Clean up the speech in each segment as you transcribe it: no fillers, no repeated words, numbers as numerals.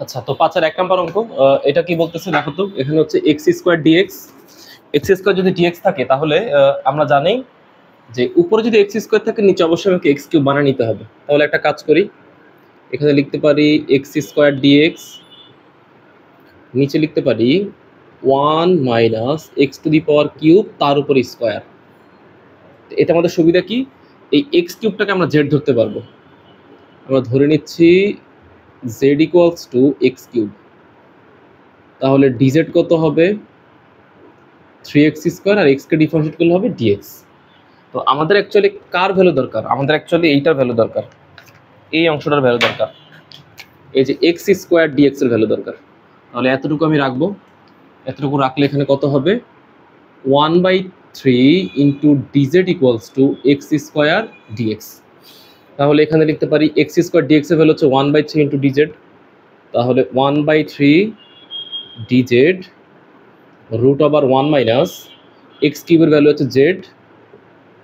আচ্ছা, তো 5 এর 1 নাম্বার অঙ্ক, এটা কি বলতেছে দেখো তো। এখানে হচ্ছে x square dx, x square যদি dx থাকে তাহলে আমরা জানি যে উপরে যদি x স্কয়ার থাকে নিচে অবশ্যই আমাকে x কিউব বানিয়ে নিতে হবে। তাহলে একটা কাজ করি, এখানে লিখতে পারি x স্কয়ার dx, নিচে লিখতে পারি 1 minus x two the power cube তার উপর স্কয়ার। এটা আমাদের সুবিধা কি, এই x কিউবটাকে আমরা z ধরতে পারবো। আমরা ধরে নিচ্ছি z equals to x cube. তাহলে dz কত হবে 3x স্কয়ার, আর x কে ডিফারেন্সিয়েট করলে হবে dx। তো আমাদের অ্যাকচুয়ালি কার ভ্যালু দরকার, আমাদের অ্যাকচুয়ালি এইটার ভ্যালু দরকার, এই অংশটার ভ্যালু দরকার, এই যে x স্কয়ার dx এর ভ্যালু দরকার। তাহলে এতটুকু আমি রাখবো, এতটুকু রাখলে এখানে কত হবে 1/3 into dz equals to x square dx। তাহলে এখানে লিখতে পারি x স্কয়ার dx এর ভ্যালু হচ্ছে 1/3 ইন্টু dz। তাহলে 1/3 dz root over 1 minus x কিউবের ভ্যালু হচ্ছে z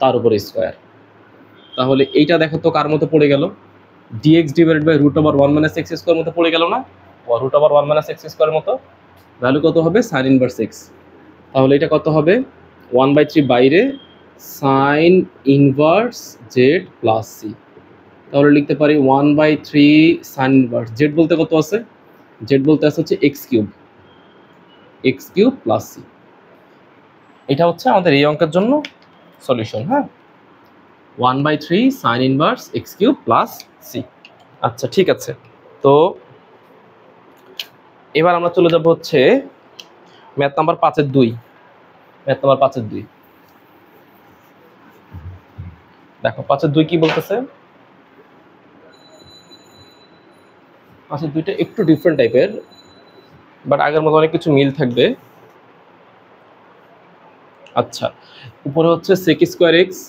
তার উপরে স্কোয়ার। তাহলে এইটা দেখো তো কার মতো পড়ে গেল, dx divided by root over 1 minus x square মতো পড়ে গেল না, root over 1 minus x square মতো। ভ্যালু কত হবে সাইন ইনভার্স এক্স। তাহলে এটা কত হবে 1/3 বাইরে sine inverse z plus c. তাহলে লিখতে পারি 1/3 সাইন ইনভার্স জেড বলতে কত আছে, জেড বলতে আছে হচ্ছে এক্স কিউব প্লাস সি। এটা হচ্ছে আমাদের এই অঙ্কের জন্য সলিউশন। হ্যাঁ, 1/3 sine inverse x cube plus c. আচ্ছা ঠিক আছে, তো এবার আমরা চলে যাব হচ্ছে ম্যাথ নাম্বার 5-এর 2। ম্যাথ নাম্বার 5-এর 2 দেখো, 5-এর 2 কি বলতেছে। 5-এর 2টা একটু ডিফারেন্ট টাইপের, বাট আগের মতো অনেক কিছু মিল থাকবে। আচ্ছা, উপরে হচ্ছে sec square x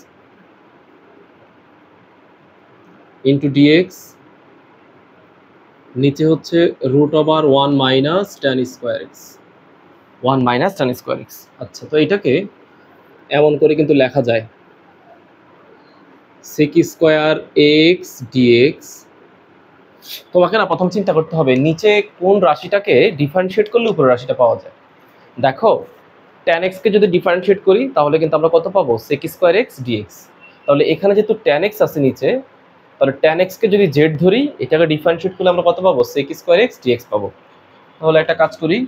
into dx, নিচে হচ্ছে root over 1 minus tan square x, 1 minus tan square x. আচ্ছা, তো এটাকে এমন করে কিন্তু লেখা যায় sec স্কয়ার এক্স ডিএক্স। তোমাকে না প্রথম চিন্তা করতে হবে নিচে কোন রাশিটাকে ডিফারেন্সিয়েট করলে উপরের রাশিটা পাওয়া যায়। দেখো, ট্যান এক্সকে যদি ডিফারেন্সিয়েট করি তাহলে কিন্তু আমরা কত পাবো sec স্কয়ার এক্স ডিএক্স। তাহলে এখানে যেহেতু ট্যান এক্স আছে নিচে, তাহলে ট্যান এক্সকে যদি জেড ধরি এটাকে ডিফারেন্সিয়েট করলে আমরা কত পাবো sec স্কয়ার এক্স ডিএক্স পাবো। তাহলে একটা কাজ করি,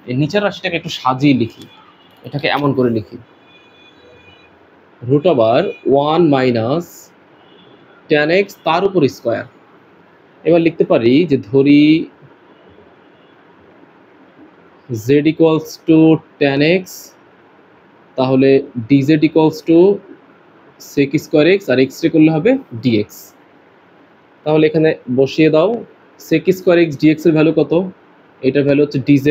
এই নিচের রাশিটাকে একটু সাজিয়ে লিখি, এটাকে এমন করে লিখি root over 1 minus tan x তার উপর স্কয়ার। এবার লিখতে পারি যে ধরি z equals to tan x, তাহলে dz equals to sec square x, আর এক্স রে করলে হবে dx। তাহলে এখানে বসিয়ে দাও sec স্কয়ার এক্স dx এর ভ্যালু কত, এটার ভ্যালু হচ্ছে dz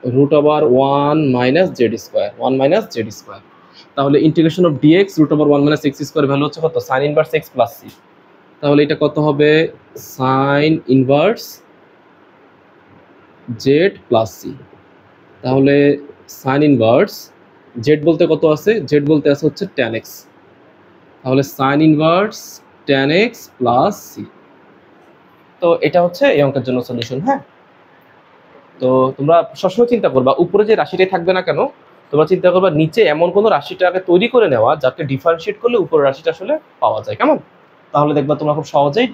root over 1 minus z square, 1 minus z square. তাহলে integration of dx root over 1 minus x square value হচ্ছে কত sign inverse x plus c. তাহলে এটা কত হবে sign inverse z plus c. তাহলে সাইন ইনভার্স জেড বলতে কত আছে, জেড বলতে আছে হচ্ছে ট্যান এক্স। তাহলে sign inverse tan x plus C. তো এটা হচ্ছে এই অঙ্কের জন্য সলিউশন। হ্যাঁ, তো তোমরা সবসময় চিন্তা করবা উপরে যে রাশিটাই থাকবে না কেন, তোমরা চিন্তা করবা নিচে এমন কোনো রাশিটাকে তৈরি করে নেওয়া যাকে ডিফারেন্সিয়েট করলে উপরের রাশিটা আসলে পাওয়া যায়। কেমন? তাহলে দেখবা তোমরা খুব সহজেই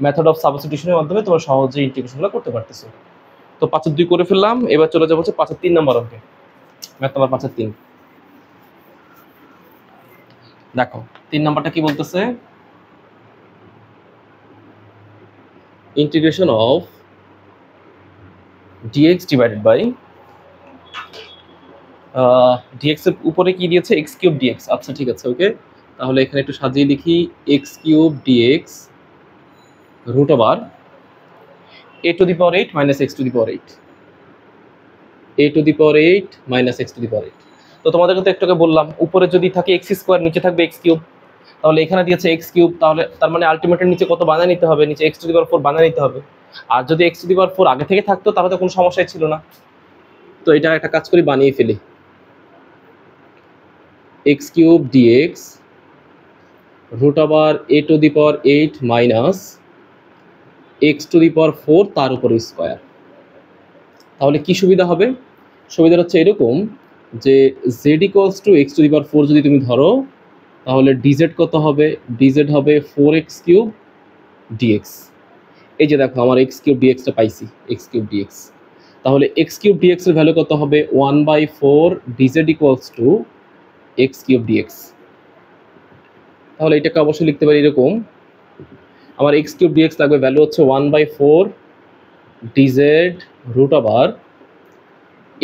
মেথড অফ সাবস্টিটিউশনের মাধ্যমে তোমরা সহজেই ইন্টিগ্রেশনগুলো করতে পারতেছো। তো 5-এর 2 করে ফেললাম, এবার চলে যাবো হচ্ছে 5-এর 3 নম্বর অঙ্কে। ম্যাথ নাম্বার 5-এর 3 দেখো, 3 নম্বরটা কি বলতেছে, integration of dx divided by dx এর উপরে কি দিয়েছে এক্স কিউব ডিএক্স। আচ্ছা ঠিক আছে, ওকে। তাহলে এখানে একটু সাজিয়ে লিখি x cube dx root over a to the power 8 minus x to the power 8, a to the power 8 minus x to the power 8। তো তোমাদের কিন্তু একটু আগে বললাম উপরে যদি থাকে এক্স স্কোয়ার নিচে থাকবে এক্স কিউব। তাহলে এখানে দিয়েছে এক্স কিউব, তাহলে তার মানে আলটিমেটের নিচে কত বানিয়ে নিতে হবে, নিচে এক্স টু দি পাওয়ার 4 বানিয়ে নিতে হবে। আর যদি এক্স টু দি পাওয়ার 4 আগে থেকে থাকতো তাহলে তো কোনো সমস্যাই ছিল না। তো এটা একটা কাজ করি, বানিয়ে ফেলি x cube dx root over a to the power 8 minus x to the power 4 তার উপর স্কোয়ার। তাহলে কি সুবিধা হবে? সুবিধা হচ্ছে এরকম যে z equals to x to the power 4 যদি তুমি ধরো, তাহলে ডিজেড কত হবে? ডিজেড হবে 4x কিউব ডিএক্স। এই যে দেখো আমার এক্স কিউব ডিএক্সটা পাইছি, এক্স কিউব ডিএক্স। তাহলে এক্স কিউব ডিএক্স এর ভ্যালু কত হবে? 1/4 dz equals to x cube dx. তাহলে এটাকে অবশ্যই লিখতে পারি এরকম, আমার এক্স কিউব ডিএক্স লাগবে ভ্যালু হচ্ছে 1/4 dz root over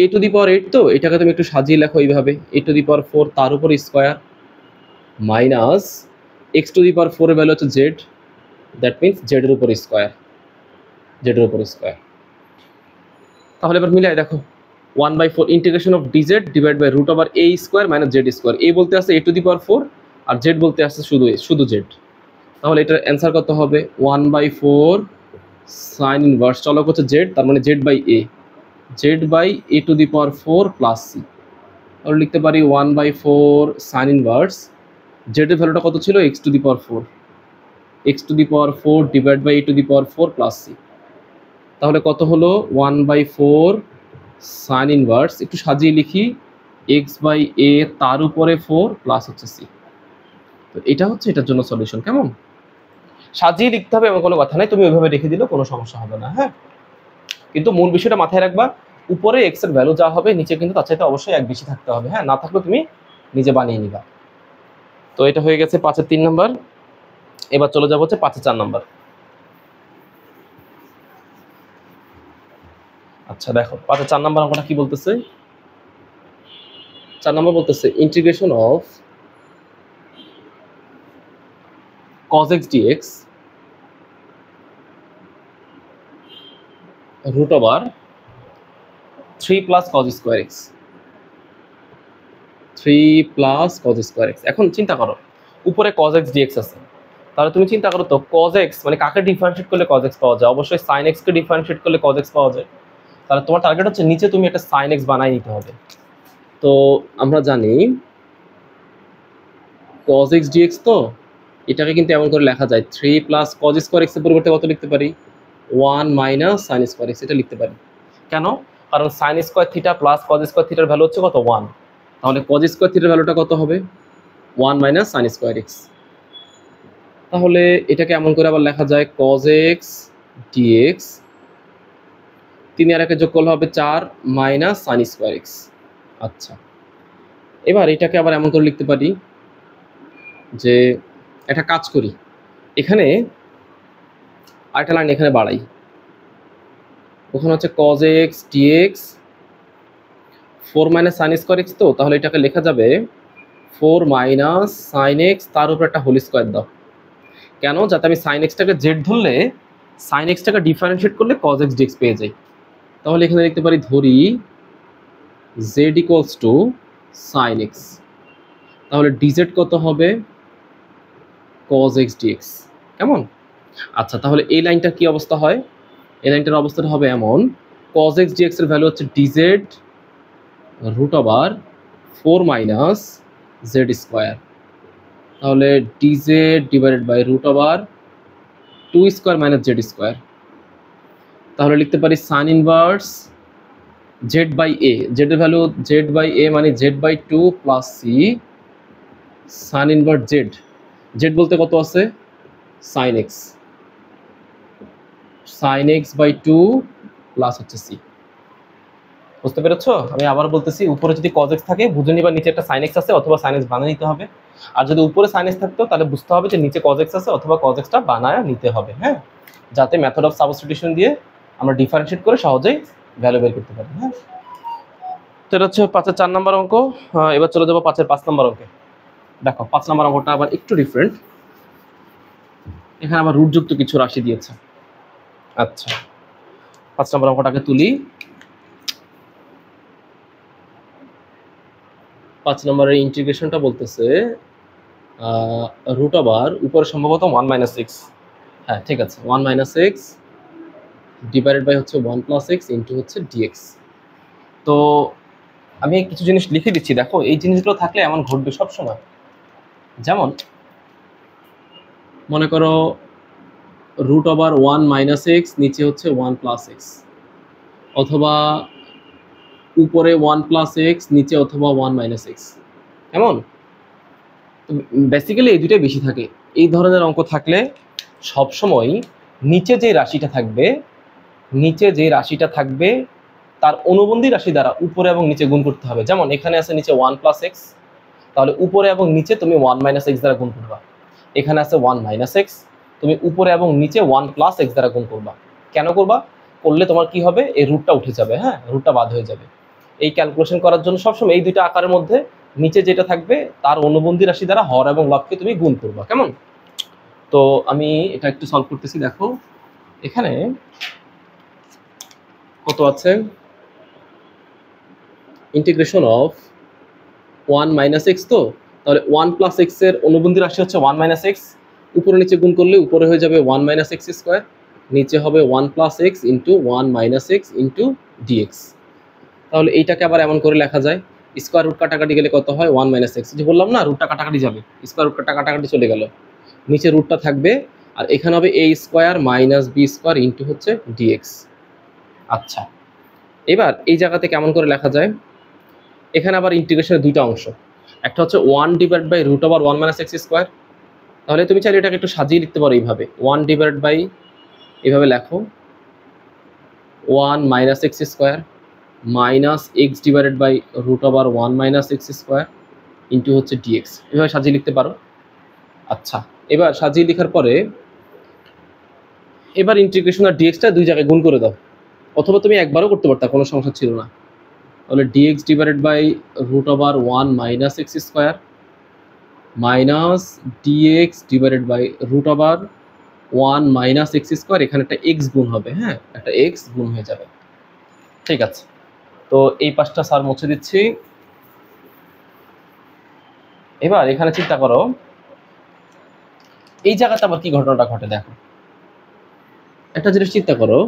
a to the power 8, তো এটাকে তুমি একটু সাজিয়ে লেখো এইভাবে, এ টু দি পাওয়ার 4 তার উপর square minus x to the power 4 এর ভ্যালু হচ্ছে জেড, দ্যাট মিনস জেডের উপর স্কোয়ার, জেডের উপর স্কোয়ার। তাহলে এবার মিলাই দেখো, 1/4 integration of dz divide by root over a square minus z square. A বলতে আসছে এ to the power 4 R Z বলতে আসছে শুধু জেড। তাহলে এটার অ্যান্সার কত হবে? 1/4 সাইন ইনভার্স চলক হচ্ছে জেড, তার মানে z by A, Z by a to the power 4 plus c. তাহলে লিখতে পারি 1/4 সাইন ইনভার্স জেডের ভ্যালুটা কত ছিল? X to the power 4, x to the power 4 divide by a to the power 4 plus c. তাহলে কত হলো? 1/4 সাইন ইনভার্স, একটু সাজিয়ে লিখি, এক্স বাই এ তার উপরে 4 প্লাস হচ্ছে সি। তো এটা হচ্ছে এটার জন্য সলিউশন। কেমন? সাজিয়ে লিখতে হবে এমন কোনো কথা নাই, তুমি ওইভাবে রেখে দিলেও কোনো সমস্যা হবে না। হ্যাঁ, কিন্তু মূল বিষয়টা মাথায় রাখবা, উপরে এক্স এর ভ্যালু যা হবে নিচে কিন্তু তার চাইতে অবশ্যই এক বেশি থাকতে হবে। হ্যাঁ, না থাকলে তুমি নিজে বানিয়ে নিবা। তো এটা হয়ে গেছে 5-এর 3 নাম্বার। এবার চলে যাবো হচ্ছে 5-এর 4 নাম্বার। আচ্ছা দেখো 5-এর 4 নাম্বার অঙ্কটা কি বলতেছে? 4 নাম্বার বলতেছে integration of cos x dx root over 3 plus cos square x, 3 plus cos square x। এখন চিন্তা করো, উপরে cos x dx আছে, তাহলে তুমি চিন্তা করো তো cos x মানে কাকে ডিফারেন্সিয়েট করলে cos x পাওয়া যায়? অবশ্যই sin x কে ডিফারেন্সিয়েট করলে cos x পাওয়া যায়। তাহলে তোমার টার্গেট হচ্ছে নিচে তুমি একটা sin x বানাই নিতে হবে। তো আমরা জানি cos x dx, তো এটাকে কিন্তু এমন করে লেখা যায় 3 plus cos square x এর পরিবর্তে কত লিখতে পারি? 1 minus sin square x, এটা লিখতে পারি। কেন? কারণ sin square theta plus cos square থিটার ভ্যালু হচ্ছে কত? 1। তাহলে cos square থিটার ভ্যালুটা কত হবে? 1 minus sin square x। তাহলে এটাকে এমন করে আবার লেখা যায় cos x dx 3 আর 1 যোগ করলে হবে 4 minus sin square x। আচ্ছা, এবার এটাকে আবার এমন করে লিখতে পারি যে একটা কাজ করি, এখানে আরেকটা লাইন এখানে বাড়াই, ওখানে হচ্ছে cos x dx 4 minus sin square x, তো তাহলে এটাকে লেখা যাবে 4 minus sin x তার উপর একটা হোল স্কোয়ার দাও। কেন? যাতে আমি sin x টাকে z ধরলে sin x টাকে ডিফারেন্সিয়েট করলে cos x dx পেয়ে যাই। তাহলে এখানে লিখতে পারি, ধরি z equals two sin x, তাহলে dz কত হবে? cos x dx। কেমন? আচ্ছা, তাহলে এই লাইনটা কি অবস্থা হয়? এই লাইনটার অবস্থাটা হবে এমন, cos x dx এর ভ্যালু হচ্ছে dz root over 4 minus z square. তাহলে dz divided by root over 2 square minus z square. তাহলে লিখতে পারি sine inverse z by a, জেডের ভ্যালু জেড বাই এ মানে z by 2 plus C sine inverse z, z বলতে কত আছে? Sine x, sine x by 2 plus হচ্ছে সি। বুঝতে পেরেছো? আমি আবার বলতেছি, উপরে যদি cos x থাকে বুঝে নিবা নিচে একটা sin x আছে অথবা sin x বানিয়ে নিতে হবে। আর যদি উপরে sin x থাকতো তাহলে বুঝতে হবে যে নিচে cos x আছে অথবা cos x টা বানায় নিতে হবে। হ্যাঁ, যাতে মেথড অফ সাবস্টিটিউশন দিয়ে আমরা ডিফারেন্সিয়েট করে সহজেই ভ্যালু বের করতে পারি। হ্যাঁ, তো এটা হচ্ছে 5-এর 4 নাম্বার অঙ্ক। এবার চলে যাবো 5-এর 5 নাম্বার অঙ্কে। দেখো 5 নাম্বার অঙ্কটা আবার একটু ডিফারেন্ট, এখানে আবার রুটযুক্ত কিছু রাশি দিয়েছে। আচ্ছা, 5 নাম্বার অঙ্কটাকে তুলি। 5 নম্বরের ইন্টিগ্রেশনটা বলতেছে রুট ওভার উপরে সম্ভবত 1 মাইনাস এক্স, হ্যাঁ ঠিক আছে, 1 মাইনাস এক্স ডিভাইডেড বাই হচ্ছে 1 প্লাস এক্স ইন্টু হচ্ছে ডিএক্স। তো আমি কিছু জিনিস লিখে দিচ্ছি, দেখো এই জিনিসগুলো থাকলে এমন ঘটবে সবসময়। যেমন মনে করো রুট ওভার 1 মাইনাস এক্স, নিচে হচ্ছে 1 প্লাস এক্স, অথবা উপরে 1 প্লাস এক্স, নিচে অথবা 1 মাইনাস এক্স। কেমন? বেসিক্যালি এই দুটোই বেশি থাকে। এই ধরনের অঙ্ক থাকলে সবসময় নিচে যে রাশিটা থাকবে তার অনুবন্ধী রাশি দ্বারা উপরে এবং নিচে গুণ করতে হবে। যেমন এখানে আছে নিচে 1 প্লাস এক্স, তাহলে উপরে এবং নিচে তুমি 1 মাইনাস এক্স দ্বারা গুণ করবা। এখানে আছে 1 মাইনাস এক্স, তুমি উপরে এবং নিচে 1 প্লাস এক্স দ্বারা গুণ করবা। কেন করবা? করলে তোমার কি হবে, এই রুটটা উঠে যাবে, হ্যাঁ, রুটটা বাদ হয়ে যাবে। এই ক্যালকুলেশন করার জন্য সবসময় এই দুইটা আকারের মধ্যে নিচে যেটা থাকবে তার অনুবন্ধী রাশি দ্বারা হর এবং লবকে তুমি গুণ করবা। কেমন? তো আমি এটা একটু সলভ করতেছি। দেখো এখানে কত আছে, ইন্টিগ্রেশন অফ 1 মাইনাস এক্স, তো তাহলে 1 প্লাস এক্স এর অনুবন্ধী রাশি হচ্ছে 1 মাইনাস এক্স, উপরে নিচে গুণ করলে উপরে হয়ে যাবে 1 মাইনাস এক্স স্কোয়ার, নিচে হবে 1 plus x into 1 minus x into dx. তাহলে এইটাকে আবার এমন করে লেখা যায়, স্কোয়ার রুট কাটাকাটি গেলে কত হয়, 1 মাইনাস এক্স, যে বললাম না রুটটা কাটাকাটি যাবে, স্কোয়ার রুটটা কাটাকাটি চলে গেল, নিচে রুটটা থাকবে, আর এখানে হবে a square minus b square into হচ্ছে ডিএক্স। আচ্ছা, এবার এই জায়গাতে কেমন করে লেখা যায়, এখানে আবার ইন্টিগ্রেশনের দুইটা অংশ, একটা হচ্ছে 1 divide by root over 1 minus x square, তাহলে তুমি চাইলে এটাকে একটু সাজিয়ে লিখতে পারো এইভাবে, 1 ডিভাইড বাই, এইভাবে লেখো 1 minus x square minus x divided by root over 1 minus x square into হচ্ছে ডিএক্স, এভাবে সাজিয়ে লিখতে পারো। আচ্ছা, এবার সাজিয়ে লেখার পরে এবার ইন্টিগ্রেশন আর ডিএক্সটা দুই জায়গায় গুণ করে দাও, অথবা তুমি একবারও করতে পারতা, কোনো সমস্যা ছিল না। তাহলে dx divided by root over 1 minus x square minus dx divided by root over 1 minus x square, এখানে একটা এক্স গুণ হবে, হ্যাঁ, একটা এক্স গুণ হয়ে যাবে। ঠিক আছে, তো এই পাশটা স্যার মুছে দিচ্ছি। এবার এখানে চিন্তা করো এই জায়গাতে আবার কি ঘটনাটা ঘটে, দেখো একটা জিনিস চিন্তা করো,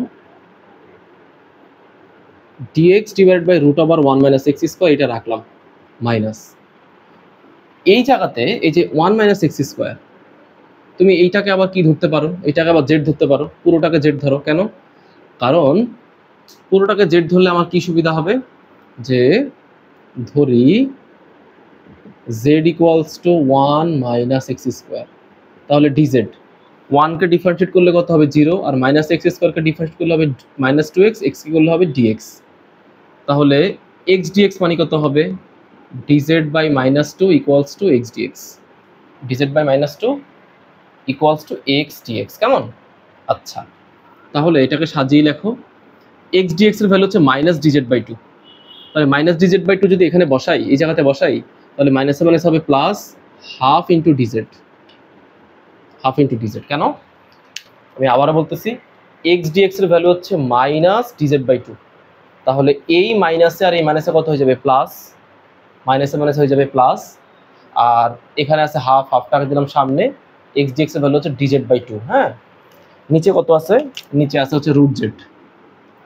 dx divide by root over 1 minus x square, এটা রাখলাম মাইনাস, এই জায়গাতে এই যে 1 মাইনাস এক্স স্কোয়ার, তুমি এইটাকে আবার কি ধরতে পারো, এইটাকে আবার জেড ধরতে পারো, পুরোটাকে জেড ধরো। কেন? কারণ পুরোটাকে জেড ধরলে আমার কি সুবিধা হবে, যে ধরি Z equals to 1 minus x square, তাহলে ডিজেড 1কে ডিফারেন্সিয়েট করলে কত হবে 0, আর মাইনাস এক্স স্কোয়ারকে ডিফারেন্সিয়েট করলে হবে মাইনাস 2x, এক্সকে করলে হবে dx, তাহলে এক্স ডিএক্স মানে কত হবে, dz by minus 2 equals to x dx, dz by minus 2 equals to x dx. কেমন? আচ্ছা, তাহলে এটাকে সাজিয়ে লেখো, এক্স ডিএক্স এর ভ্যালু হচ্ছে মাইনাস ডিজেড বাই 2, তাহলে মাইনাস ডিজেড বাই 2 যদি এখানে বসাই, এই জায়গাতে বসাই, তাহলে মাইনাসে মাইনাস হবে plus half into DZ, half into DZ. কেন? আমি আবারও বলতেছি, এক্স ডিএক্স এর ভ্যালু হচ্ছে মাইনাস ডিজেড বাই 2, তাহলে এই মাইনাসে আর এই মাইনাসে কত হয়ে যাবে, প্লাস, মাইনাসে মাইনাস হয়ে যাবে প্লাস, আর এখানে আছে হাফ, হাফটাকে দিলাম সামনে, এক্স ডিএক্স এর ভ্যালু হচ্ছে ডিজেড বাই 2, হ্যাঁ, নিচে কত আছে, নিচে আছে হচ্ছে root z,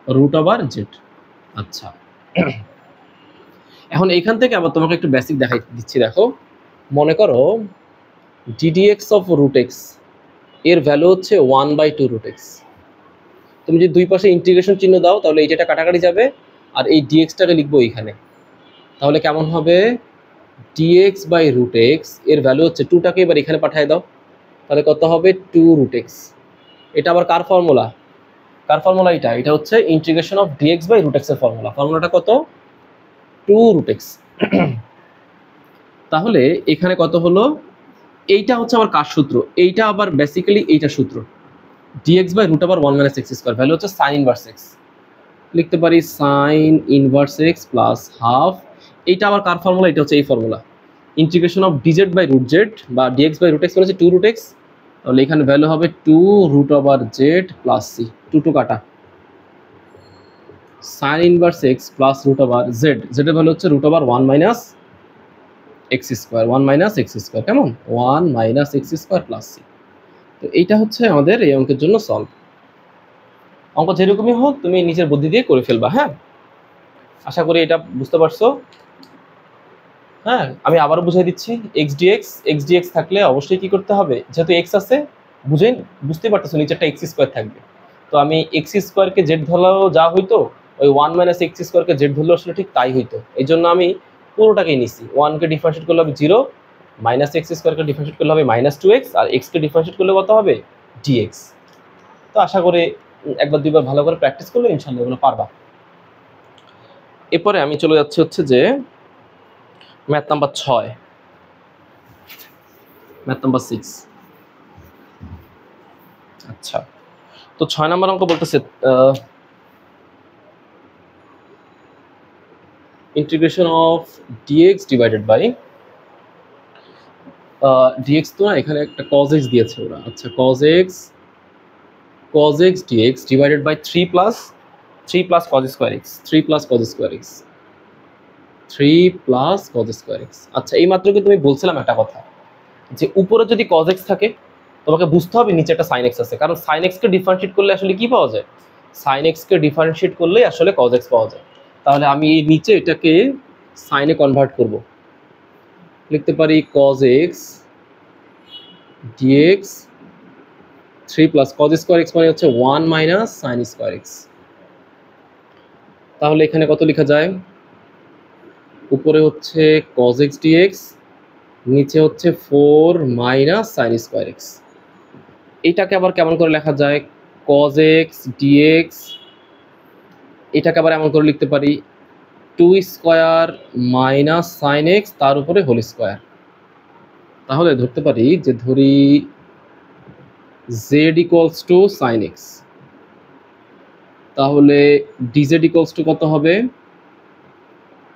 root over z. আচ্ছা, এখন এইখান থেকে আবার তোমাকে একটু বেসিক দেখাই দিচ্ছি। দেখো মনে করো ডিডিএক্স অফ রুট এক্স এর ভ্যালু হচ্ছে 1/2 রুট এক্স, তুমি যদি দুই পাশে ইন্টিগ্রেশন চিহ্ন দাও তাহলে এই যেটা কাটাকাটি যাবে, আর এই ডিএক্সটাকে লিখবো এইখানে, তাহলে কেমন হবে, ডিএক্স বাই রুট এক্স এর ভ্যালু হচ্ছে 2টাকে এবার এখানে পাঠিয়ে দাও, তাহলে কত হবে 2 রুট এক্স। এটা আবার কার ফর্মুলা, কার ফর্মুলা, এটা হচ্ছে integration of dx by root x এর ফর্মুলা, ফর্মুলাটা কত, 2 রুট এক্স। তাহলে এখানে কত হলো, এইটা হচ্ছে আমার কার সূত্র, এইটা আবার বেসিক্যালি এইটা সূত্র, d x by root over 1 minus x square, value হচ্ছে সাইন ইনভার্স এক্স, লিখতে পারি sine inverse x plus half, এইটা আবার কার ফর্মুলা, এটা হচ্ছে এই formula, integration of d z by root z বা ডিএক্স বাই রুট এক্স মানে হচ্ছে 2 রুট এক্স, তাহলে এখানে ভ্যালু হবে 2 root over z plus C, 2 কাটা, sine inverse x plus root over z, জেডের ভ্যালু হচ্ছে root over 1 minus x square, 1 minus x square, কেমন, 1 minus x square plus C. তো এইটা হচ্ছে আমাদের এই অঙ্কের জন্য সলভ। অঙ্ক যেরকমই হোক তুমি নিজের বুদ্ধি দিয়ে করে ফেলবা, হ্যাঁ, আশা করি এটা বুঝতে পারছো। হ্যাঁ, আমি আবারও বুঝিয়ে দিচ্ছি, এক্স ডিএক্স থাকলে অবশ্যই কি করতে হবে, যেহেতু এক্স আছে বুঝতে পারতেছো নিচেরটা এক্স স্কোয়ার থাকবে। তো আমি এক্স স্কোয়ারকে জেড ধরলেও যা হইতো, ওই 1 - এক্স স্কোয়ারকে জেড ধরলেও আসলে ঠিক তাই হইতো। এই জন্য আমি পুরোটাকেই নিছি। 1কে ডিফারেন্সিয়েট করলে হবে 0, মাইনাস এক্স স্কোয়ারকে ডিফারেন্সিয়েট করলে হবে -2x, আর এক্সকে ডিফারেন্সিয়েট করলে কত হবে dx। তো আশা করি একবার দুইবার ভালো করে প্র্যাকটিস করলে ইনশাল্লাহ এগুলো পারবা। এরপরে আমি চলে যাচ্ছি হচ্ছে যে ম্যাথ নাম্বার 6, ম্যাথ নাম্বার 6। আচ্ছা, তো 6 নম্বর অঙ্ক বলতেছে integration of dx divided by dx, তো না এখানে একটা cos x দিয়েছে ওরা। আচ্ছা, cos x dx divided by 3 plus cos square x, 3 plus cos square x, 3 plus cos square x। আচ্ছা, এই মাত্র কিন্তু আমি বলছিলাম একটা কথা, যে উপরে যদি cos x থাকে তোমাকে বুঝতে হবে নিচে একটা sin x আছে, কারণ sin x কে ডিফারেন্সিয়েট করলে আসলে কি পাওয়া যায়, sin x কে ডিফারেন্সিয়েট করলে আসলে cos x পাওয়া যায়। তাহলে আমি এই নিচে এটাকে sin এ কনভার্ট করব, লিখতে পারি cos x dx 3 plus cos square x মানে হচ্ছে 1 মাইনাস sin স্কয়ার x। তাহলে এখানে কত লেখা যায়, উপরে হচ্ছে cos x dx, নিচে হচ্ছে 4 মাইনাস sin স্কয়ার x। এটাকে আবার কেমন করে লেখা যায়, cos x dx, এটাকে আবার এমন করে লিখতে পারি 2 স্কয়ার মাইনাস sin x তার উপরে হোল স্কয়ার। তাহলে ধরতে পারি যে ধরি z equals two sin x, তাহলে dz ইকুয়ালস টু কত হবে,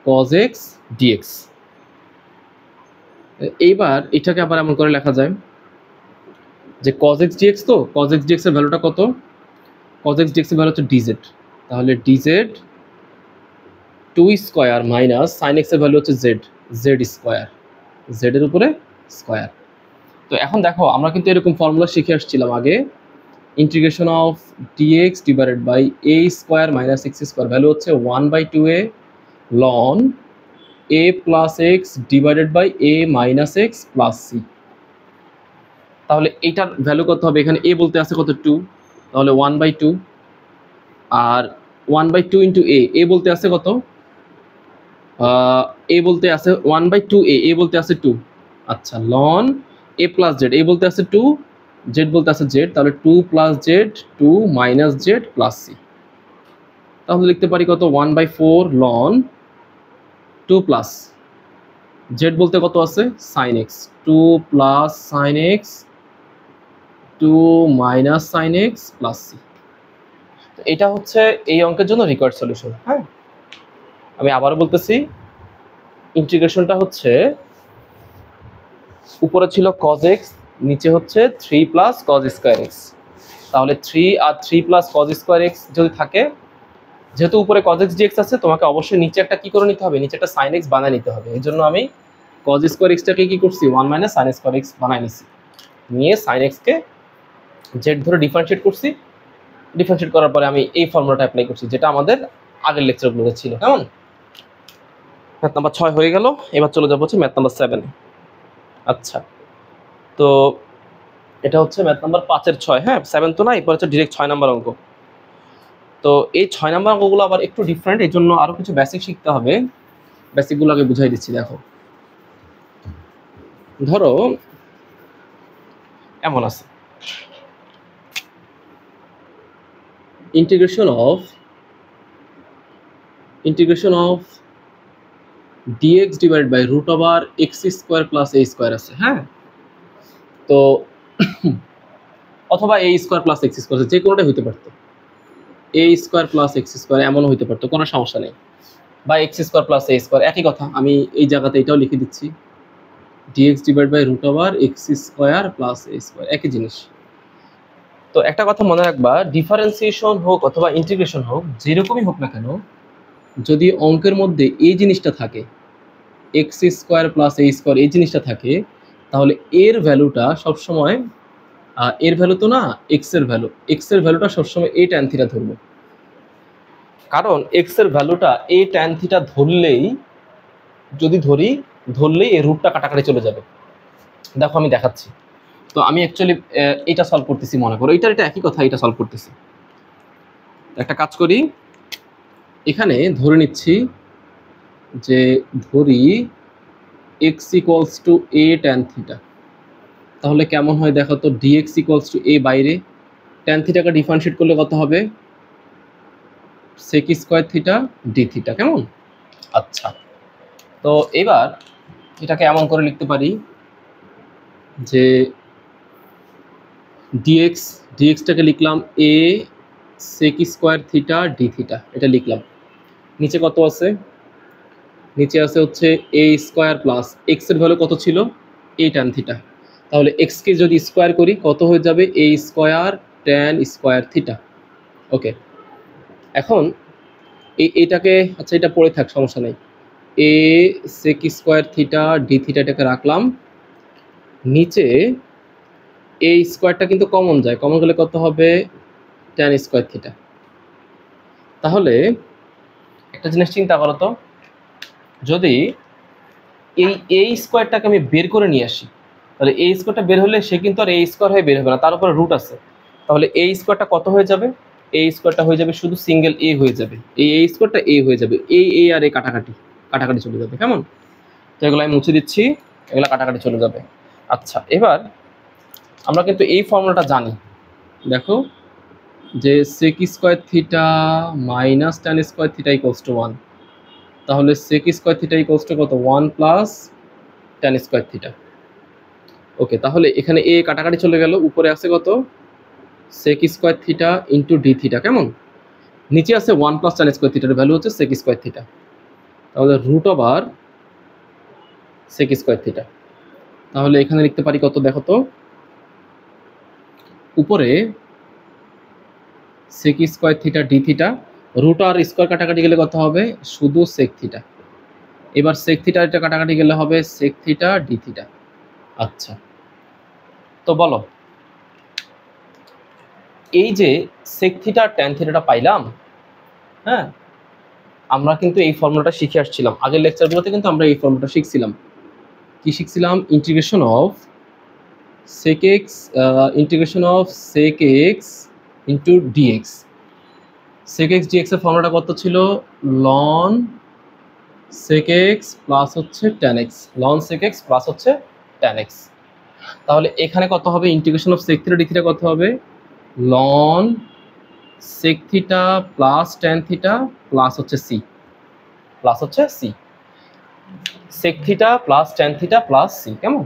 cos x dx। এইবার এটাকে আবার এমন করে লেখা যায় যে cos x dx, তো cos x dx এর ভ্যালুটা কত, cos x dx এর ভ্যালু হচ্ছে dz, তাহলে dz 2 square minus sin x এর ভ্যালু হচ্ছে z স্কয়ার, z এর উপরে স্কয়ার। তো এখন দেখো আমরা কিন্তু এরকম ফর্মুলা শিখে আসছিলাম আগে, integration of dx divided by a square minus x square value হচ্ছে 1/2a ln a plus x divided by a minus x plus c। তাহলে এইটার ভ্যালু কত হবে, এখানে a বলতে আছে কত 2, তাহলে 1/2, আর 1/2 ইন্টু a বলতে আছে কত, a বলতে আছে 1/2a, a বলতে আছে 2। আচ্ছা, ln a plus z, a বলতে আছে 2, z বলতে আছে z, তাহলে 2 plus z 2 minus z plus c। তাহলে লিখতে পারি কত 1/4 ln 2 প্লাস z বলতে কত আছে sin x, 2 plus sin x 2 minus sin x plus c। তো এটা হচ্ছে এই অঙ্কের জন্য রিকোয়ার্ড সলিউশন। হ্যাঁ, আমি আবারও বলতেছি, ইন্টিগ্রেশনটা হচ্ছে উপরে ছিল cos x, নিচে হচ্ছে 3 প্লাস cos স্কয়ার x। তাহলে 3 আর 3 প্লাস cos স্কয়ার x যদি থাকে, যেহেতু উপরে cos x dx আছে, তোমাকে অবশ্যই নিচে একটা কি করে নিতে হবে, নিচে একটা sin x বানায় নিতে হবে। এই জন্য আমি cos স্কয়ার x টাকে কি করছি 1 মাইনাস sin স্কয়ার x বানায় নিছি, নিয়ে sin x কে z ধরে ডিফারেন্সিয়েট করছি, ডিফারেন্সিয়েট করার পরে আমি এই ফর্মুলাটা অ্যাপ্লাই করছি যেটা আমাদের আগের লেকচারগুলোতে ছিল। কেমন, ম্যাথ নাম্বার 6 হয়ে গেল। এবার চলে যাবো হচ্ছে ম্যাথ নাম্বার 7। আচ্ছা, তো এটা হচ্ছে ম্যাথ নাম্বার 5-এর 6। হ্যাঁ, 7 তো না, এরপর হচ্ছে ডিরেক্ট 6 নাম্বার অঙ্ক। তো এই 6 নাম্বার অঙ্কগুলো আবার একটু ডিফারেন্ট, এই জন্য আরো কিছু বেসিক শিখতে হবে। বেসিকগুলো আগে বুঝাই দিচ্ছি। দেখো, ধরো এমন আছে, integration of dx divided by root over x square plus a square আছে। হ্যাঁ, তো অথবা a square plus x square, যে কোনোটাই হইতে পারতো, a square plus x square এমনও হইতে পারতো, কোনো সমস্যা নেই, বা x square plus a square, একই কথা। আমি এই জায়গাতে এটাও লিখে দিচ্ছি, dx divide by root over x square plus a square, একই জিনিস। তো একটা কথা মনে রাখবা, ডিফারেন্সিয়েশন হোক অথবা ইন্টিগ্রেশন হোক, যেরকমই হোক না কেন, যদি অঙ্কের মধ্যে এই জিনিসটা থাকে, x square plus a square, এই জিনিসটা থাকে, তাহলে এর ভ্যালুটা সবসময়, এর ভ্যালু তো না, x এর ভ্যালুটা সবসময় a tan থিটা ধরবো। কারণ x এর ভ্যালুটা a tan থিটা ধরলেই, যদি ধরলেই এই রুটটা কাটাকাটি চলে যাবে। দেখো আমি দেখাচ্ছি, তো আমি অ্যাকচুয়ালি এটা সলভ করতেছি মনে করো, এটা একই কথা, এটা সলভ করতেছি। একটা কাজ করি, এখানে ধরে নিচ্ছি যে ধরি x equals to a tan theta. তাহলে কেমন হয় দেখো তো, dx ইকুয়ালস টু a বাইরে, tan থিটাকে ডিফারেন্সিয়েট করলে কত হবে, sec square theta d theta. কেমন? আচ্ছা, তো এবার এটাকে এমন করে লিখতে পারি যে dxটাকে লিখলাম a sec square theta d theta, এটা লিখলাম। নিচে কত আছে, নিচে আছে হচ্ছে a স্কয়ার প্লাস x এর ভ্যালু কত ছিল, a tan থিটা। তাহলে x কে যদি স্কয়ার করি কত হয়ে যাবে, a square tan square theta. Okay, এখন এটাকে, আচ্ছা এটা পড়ে থাক, সমস্যা নেই। a sec square theta d theta এটাকে রাখলাম। নিচে a স্কয়ারটা কিন্তু কমন যায়, কমন গেলে কত হবে, tan স্কয়ার থিটা। তাহলে একটা জিনিস চিন্তা করো তো, যদি এই a স্কয়ারটাকে আমি বের করে নিয়ে আসি, তাহলে a স্কয়ারটা বের হলে সে কিন্তু আর a স্কয়ার হয়ে বের হবে না, তার উপরে রুট আছে। তাহলে a স্কয়ারটা কত হয়ে যাবে, a স্কয়ারটা হয়ে যাবে শুধু সিঙ্গেল a হয়ে যাবে, এই a স্কয়ারটা a হয়ে যাবে, এই a আর a কাটাকাটি কাটাকাটি চলে যাবে। কেমন? তো এগুলো আমি মুছে দিচ্ছি, এগুলো কাটাকাটি চলে যাবে। আচ্ছা, এবার আমরা কিন্তু এই ফর্মুলাটা জানি, দেখো যে sec square theta minus tan square theta equals to 1। তাহলে sec square theta equals two কত, 1 প্লাস tan স্কয়ার থিটা। ওকে, তাহলে এখানে a কাটাকাটি চলে গেল, উপরে আছে কত, sec square theta into d theta. কেমন? নিচে আছে 1 প্লাস tan স্কয়ার থিটার ভ্যালু হচ্ছে sec স্কয়ার থিটা। তাহলে root over sec square theta. তাহলে এখানে লিখতে পারি কত দেখো তো, উপরে sec square theta d theta, root আর স্কয়ার কাটাকাটি গেলে কত হবে, শুধু sec থিটা। এবার sec থিটা এটা কাটাকাটি গেলে হবে sec থিটা d থিটা। আচ্ছা, তো বলো, এই যে sec থিটা tan থিটাটা পাইলাম, হ্যাঁ, আমরা কিন্তু এই ফর্মুলাটা শিখে আসছিলাম আগের লেকচারগুলোতে, কিন্তু আমরা এই ফর্মুলাটা শিখছিলাম। কি শিখছিলাম, integration of sec x into dx। sec x dx এর ফর্মুলাটা কত ছিল, ln sec x প্লাস হচ্ছে tan x, ln sec x plus হচ্ছে tan x। তাহলে এখানে কত হবে, integration of sec theta d theta কত হবে, ln sec theta plus tan theta plus হচ্ছে c, প্লাস হচ্ছে c, sec theta plus tan theta plus c। কেমন?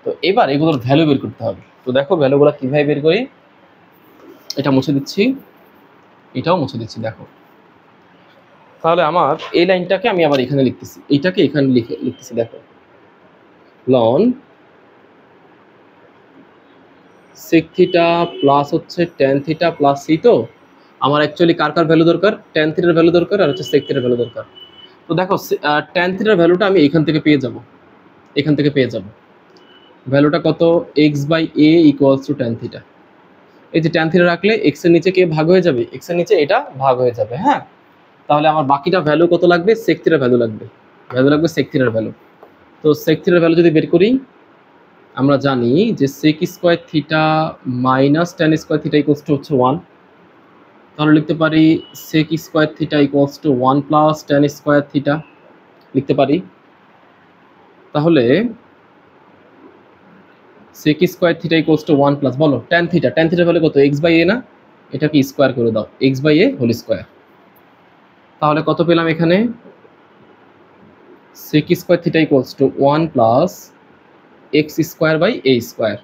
তো এবার এগুলোর ভ্যালু বের করতে হবে। তো দেখো ভ্যালুগুলো কিভাবে বের করি, এটা মুছে দিচ্ছি, এটাও মুছে দিচ্ছি। দেখো, তাহলে আমার এই লাইনটাকে আমি আবার এখানে লিখতেছি, এইটাকে এখানে লিখতেছি। দেখো, ln sec থিটা প্লাস হচ্ছে tan থিটা প্লাস c। তো আমার অ্যাকচুয়ালি কার কার ভ্যালু দরকার, tan থিটার ভ্যালু দরকার আর হচ্ছে sec থিটার ভ্যালু দরকার। তো দেখো tan থিটার ভ্যালুটা আমি এখান থেকে পেয়ে যাব, এখান থেকে পেয়ে যাব। ভ্যালুটা কত, x by a equals to tan theta. এই যে tan থিটা রাখলে x এর নিচে কে ভাগ হয়ে যাবে, x এর নিচে এটা ভাগ হয়ে যাবে। হ্যাঁ, তাহলে আমার বাকিটা ভ্যালু কত লাগবে, sec থিটার ভ্যালু লাগবে, sec থিটার ভ্যালু। তো sec থিটার ভ্যালু যদি বের করি, আমরা জানি যে sec square theta minus tan square theta equals to হচ্ছে 1। তাহলে লিখতে পারি sec square theta equals to 1 plus tan square theta লিখতে পারি। তাহলে sec square theta equals to 1 plus, বলো tan থিটা, tan থিটার ভ্যালু কত, x বাই a না, এটাকে স্কয়ার করে দাও, x by a whole square. তাহলে কত পেলাম এখানে, sec square theta equals to 1 plus x square by a square.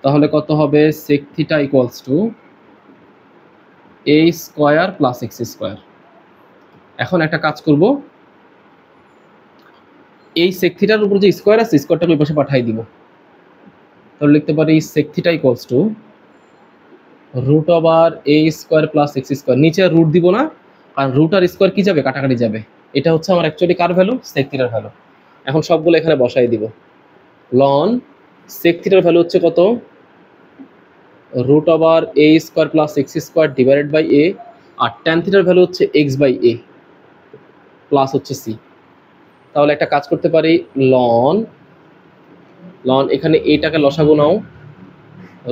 তাহলে কত হবে, sec theta equals to a square plus x square. এখন একটা কাজ করব, এই sec থিটার উপর যে স্কয়ার আছে, স্কয়ারটাকে ওই পাশে পাঠিয়ে দিব। তাহলে লিখতে পারি sec theta equals to root over a square plus x square. নিচে রুট দিব না, কারণ রুট আর স্কয়ার কি যাবে, কাটাকাটি যাবে। এটা হচ্ছে আমার অ্যাকচুয়ালি কার ভ্যালু, sec থিটার ভ্যালু। এখন সবগুলো এখানে বসাই দিব। ln sec থিটার ভ্যালু হচ্ছে কত, root over a square plus x square divided by a, আর tan থিটার ভ্যালু হচ্ছে x বাই a প্লাস হচ্ছে c। তাহলে একটা কাজ করতে পারি, ln লন এখানে এইটাকে লসাগু নাও,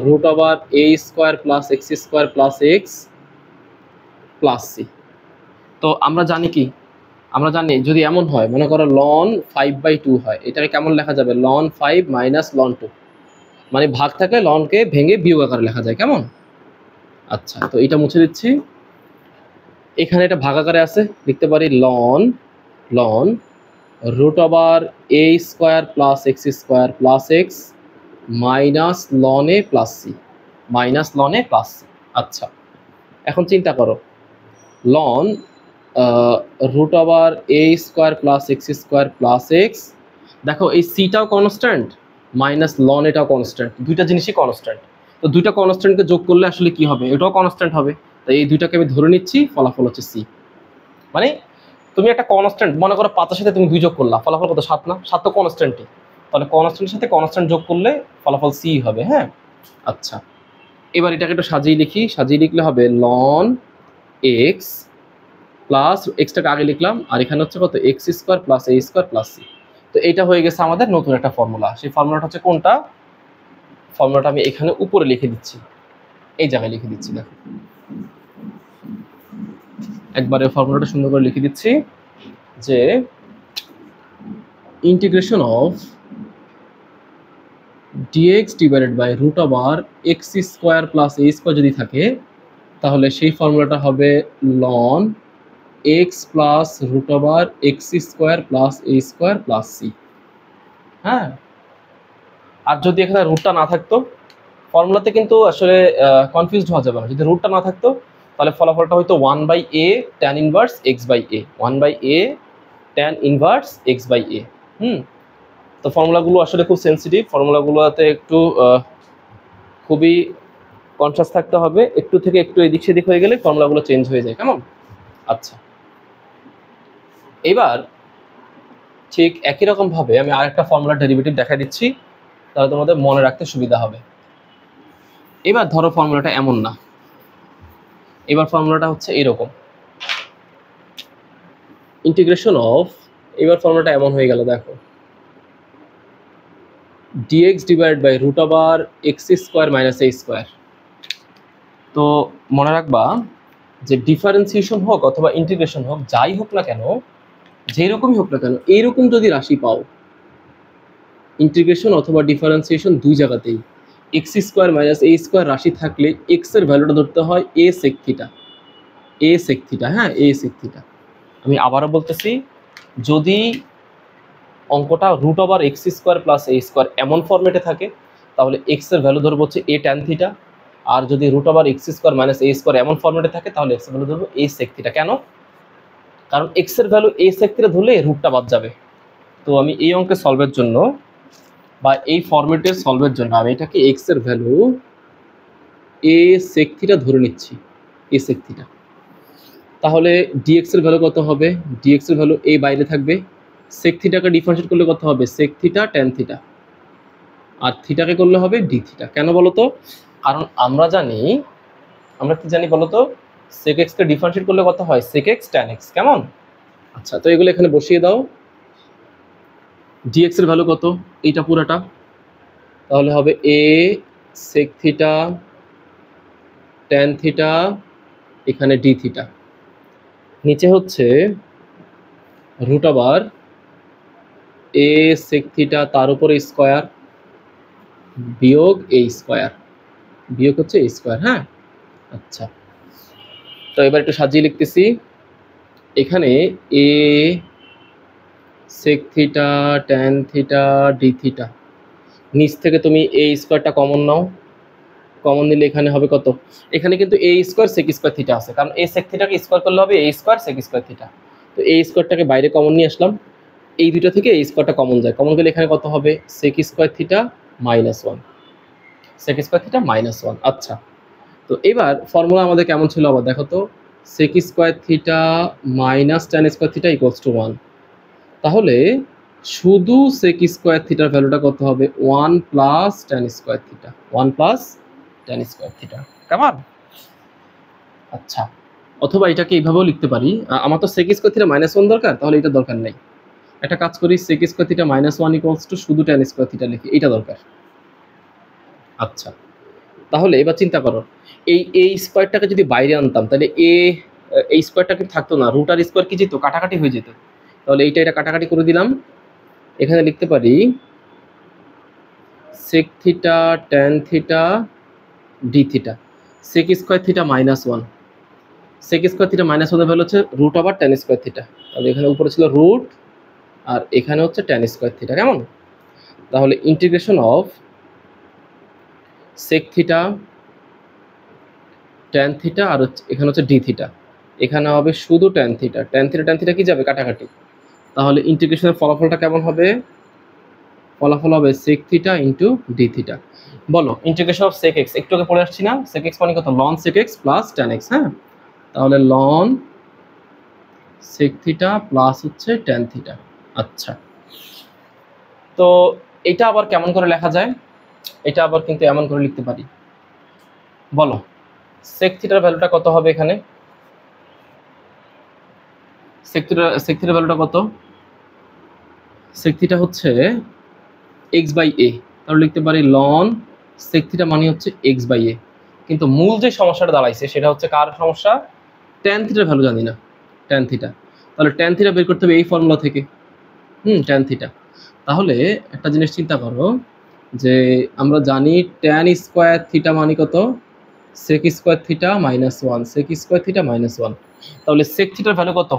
root over a square plus x square plus x plus C. তো আমরা জানি কি, আমরা জানি যদি এমন হয়, মনে করো লন 5/2 হয়, এটাকে কেমন লেখা যাবে, লন 5 মাইনাস লন 2, মানে ভাগ থাকলে লনকে ভেঙে বিয়োগ আকারে লেখা যায়, কেমন? আচ্ছা, তো এটা মুছে দিচ্ছি। এখানে এটা ভাগ আকারে আছে, লিখতে পারি লন লন root over a square plus x square plus x minus লন এ প্লাস সি, মাইনাস লন এ প্লাস সি। আচ্ছা, এখন চিন্তা করো, লন root over a square plus x square plus x, দেখো এই সিটাও কনস্ট্যান্ট মাইনাস লন এটাও কনস্ট্যান্ট, দুইটা জিনিসই কনস্ট্যান্ট। তো দুইটা কনস্ট্যান্টকে যোগ করলে আসলে কি হবে, এটাও কনস্ট্যান্ট হবে। তাই এই দুইটাকে আমি ধরে নিচ্ছি, ফলাফল হচ্ছে সি। মানে তুমি একটা কনস্ট্যান্ট মনে করো 5-এর সাথে তুমি 2 যোগ করলা, ফলাফল কত, 7 না? 7 তো কনস্ট্যান্টই, তাহলে কনস্ট্যান্টের সাথে কনস্ট্যান্ট যোগ করলে ফলাফল সি হবে। হ্যাঁ, আচ্ছা, এবার এটাকে একটু সাজিয়ে লিখি, সাজিয়ে লিখলে হবে লন এক্স প্লাস এক্সটাকে আগে লিখলাম, আর এখানে হচ্ছে কত, x square plus a square plus C. তো এইটা হয়ে গেছে আমাদের নতুন একটা ফর্মুলা। সেই ফর্মুলাটা হচ্ছে কোনটা, ফর্মুলাটা আমি এখানে উপরে লিখে দিচ্ছি, এই জায়গায় লিখে দিচ্ছি। দেখো একবারে ফর্মুলাটা সুন্দর করে লিখে দিচ্ছি, যে integration of dx divided by root over x square plus a square যদি থাকে, তাহলে সেই ফর্মুলাটা হবে লন x plus root over x square plus a square plus c. হ্যাঁ, আর যদি এখানে রুটটা না থাকতো, ফর্মুলাতে কিন্তু আসলে কনফিউজড হওয়া যাবে না, যদি রুটটা না থাকতো তাহলে ফলাফলটা হয়তো 1/a tan inverse x/a, 1/a tan inverse x/a। তো ফর্মুলাগুলো আসলে খুব সেন্সিটিভ, ফর্মুলাগুলোতে একটু খুবই কনসাস থাকতে হবে, একটু থেকে একটু এদিক সেদিক হয়ে গেলে ফর্মুলাগুলো চেঞ্জ হয়ে যায়, কেমন? আচ্ছা, এবার ঠিক একই রকম ভাবে আমি আরেকটা ফর্মুলার ডেরিভেটিভ দেখা দিচ্ছি, তাহলে তোমাদের মনে রাখতে সুবিধা হবে। এবার ধরো ফর্মুলাটা এমন না, এবার ফর্মুলাটা হচ্ছে এরকম, ইন্টিগ্রেশন অফ, এবার ফর্মুলাটা এমন হয়ে গেল, দেখো dx divide by root over x square minus a square. তো মনে রাখবা যে ডিফারেন্সিয়েশন হোক অথবা ইন্টিগ্রেশন হোক, যাই হোক না কেন, যেই রকমই হোক না কেন, এইরকম যদি রাশি পাও, ইন্টিগ্রেশন অথবা ডিফারেন্সিয়েশন দুই জায়গাতেই x square minus a square রাশি থাকলে এক্স এর ভ্যালুটা ধরতে হয় এ সেক থিটা, এ সেক থিটা। হ্যাঁ, এ সেক থিটা। আমি আবারও বলতেছি, যদি অঙ্কটা root over x square plus a square এমন ফর্মেটে থাকে, তাহলে এক্স এর ভ্যালু ধরবো হচ্ছে এ ট্যান থিটা। আর যদি root over x square minus a square এমন ফর্মেটে থাকে, তাহলে এক্স এর ভ্যালু ধরবো এ সেক থিটা। কেন? কারণ এক্স এর ভ্যালু এ সেক থিটা ধরলে রুটটা বাদ যাবে। তো আমি এই অঙ্কে সলভের জন্য বা এই ফর্মেটে সলভের জন্য আমি এটাকে এক্স এর ভ্যালু এ সেক থিটা ধরে নিচ্ছি, এ সেক থিটা। তাহলে ডিএক্স এর ভ্যালু কত হবে, ডিএক্স এর ভ্যালু এ বাইরে থাকবে, সেক থিটাকে ডিফারেন্সিয়েট করলে কত হবে, সেক থিটা ট্যান থিটা, আর থিটাকে করলে হবে ডি থিটা। কেন বলো তো? কারণ আমরা জানি, আমরা কি জানি বলো তো, সেক এক্স কে ডিফারেন্সিয়েট করলে কত হয়, সেক এক্স ট্যান এক্স, কেমন? আচ্ছা, তো এগুলো এখানে বসিয়ে দাও। ডিএক্স এর ভ্যালু কত, এইটা পুরোটা, তাহলে হবে এ সেক থিটা ট্যান থিটা, এখানে ডি থিটা, নিচে হচ্ছে রুট ওভার এ সেক থিটা তার উপরে স্কোয়ার বিয়োগ এ স্কোয়ার, বিয়োগ হচ্ছে এ স্কোয়ার। হ্যাঁ, আচ্ছা, তো এবার একটু সাজিয়ে লিখতেছি, এখানে a sec theta tan theta d theta, নিচ থেকে তুমি এ স্কোয়ারটা কমন নাও, কমন নিলে এখানে হবে কত, এখানে কিন্তু এ স্কোয়ার সেক স্কোয়ার থিটা আছে, কারণ এ সেক থিটাকে স্কোয়ার করলে হবে a square sec square theta. তো এই স্কোয়ারটাকে বাইরে কমন নিয়ে আসলাম, এই দুইটা থেকে এই স্কোয়ারটা কমন যায়, কমন গেলে এখানে কত হবে, sec square theta -1, sec square theta -1। আচ্ছা, তো এবার ফর্মুলা আমাদের কেমন ছিল আবার দেখো তো, sec square theta minus tan square theta equals to 1। তাহলে শুধু সেক স্কোয়ার থিটার ভ্যালুটা কত হবে, 1 plus tan square theta, 1 plus tan square theta, কেমন? আচ্ছা, অথবা এটাকে এইভাবেও লিখতে পারি, আমার তো সেক স্কোয়ার থিটা -1 দরকার, তাহলে এটা দরকার নেই, একটা কাজ করি, sec square theta minus 1 equals to শুধু tan স্কয়ার থিটা লিখি, এটা দরকার। আচ্ছা, তাহলে এবার চিন্তা করো, এই স্কয়ারটাকে যদি বাইরে আনতাম তাহলে এই স্কয়ারটা কিন্তু থাকতো না, রুট আর স্কয়ার কি যেত, কাটাকাটি হয়ে যেত। তাহলে এটা কাটাকাটি করে দিলাম, এখানে লিখতে পারি sec theta tan theta d theta, sec square theta minus 1, sec square theta minus 1 এর ভ্যালু হচ্ছে root over tan square theta. তাহলে এখানে উপরে ছিল রুট আর এখানে হচ্ছে tan স্কয়ার থিটা, কেমন? তাহলে integration of sec theta tan theta আর এখানে হচ্ছে d থিটা, এখানে হবে শুধু tan থিটা, tan থিটা কি যাবে, কাটাকাটি। তাহলে ইন্টিগ্রেশনের ফলাফলটা কেমন হবে? ফলাফল হবে sec theta into d theta. বলো ইন্টিগ্রেশন অফ sec x, একটু আগে পড়ে আসছি না, sec x মানে কত, ln sec x plus tan x। হ্যাঁ, তাহলে ln sec থিটা প্লাস হচ্ছে tan থিটা। আচ্ছা, তো এটা আবার কেমন করে লেখা যায়? এটা আবার কিন্তু এমন করে লিখতে পারি, বলো sec থিটার ভ্যালুটা কত হবে এখানে? sec থিটার ভ্যালুটা কত? sec থিটা হচ্ছে x বাই a, তাহলে লিখতে পারি ln sec থিটা মানে হচ্ছে x বাই a। কিন্তু মূল যে সমস্যাটা দাঁড়াইছে সেটা হচ্ছে কার সমস্যা? tan থিটার ভ্যালু জানি না, tan থিটা। তাহলে tan থিটা বের করতে হবে এই ফর্মুলা থেকে, tan থিটা। তাহলে একটা জিনিস চিন্তা করো যে আমরা জানি tan স্কয়ার থিটা মানে কত, sec square theta minus 1, sec square theta minus 1। তাহলে sec থিটার ভ্যালু কত?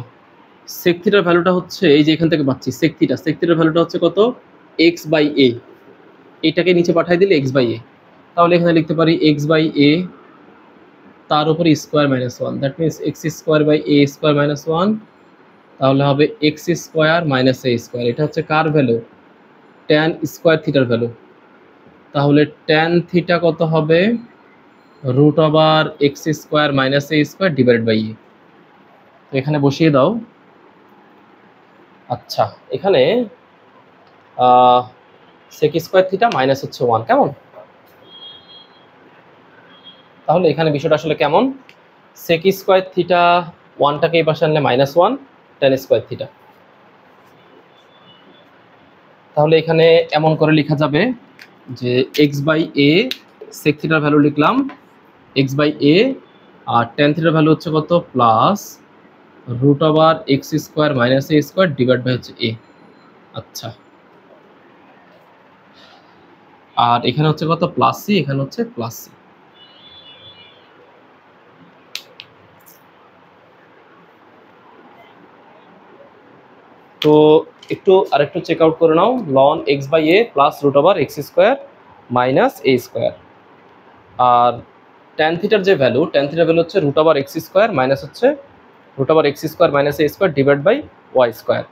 sec থিটার ভ্যালুটা হচ্ছে এই যে এখান থেকে পাচ্ছি sec থিটার ভ্যালুটা হচ্ছে কত, x বাই a। এটাকে নিচে পাঠিয়ে দিলে x বাই a, তাহলে এখানে লিখতে পারি x বাই a তার উপরে square minus 1, that means x square by a square minus 1, তাহলে হবে x square minus a square. এটা হচ্ছে কার ভ্যালু? tan স্কয়ার থিটার ভ্যালু। তাহলে tan থিটা কত হবে? Root over x square minus a square divided by a। তো এখানে বসিয়ে দাও। আচ্ছা, এখানে sec স্কয়ার থিটা মাইনাস হচ্ছে 1, কেমন? তাহলে এখানে বিষয়টা আসলে কেমন? sec স্কয়ার থিটা 1টাকে এই পাশে আনলে মাইনাস 1 tan স্কয়ার থিটা। তাহলে এখানে এমন করে লেখা যাবে যে x বাই a, sec থিটার ভ্যালু লিখলাম x বাই a, আর tan থিটার ভ্যালু হচ্ছে কত, plus root over x square minus a square divide by হচ্ছে a। আচ্ছা, আর এখানে হচ্ছে কত, প্লাস c, এখানে হচ্ছে প্লাস c। তো আরেকটু চেক আউট করে নাও, ln x by a plus root over x square minus a square, আর tan থিটার যে ভ্যালু, tan থিটার ভ্যালু হচ্ছে root over x square minus হচ্ছে root over x square minus a square divide by y square.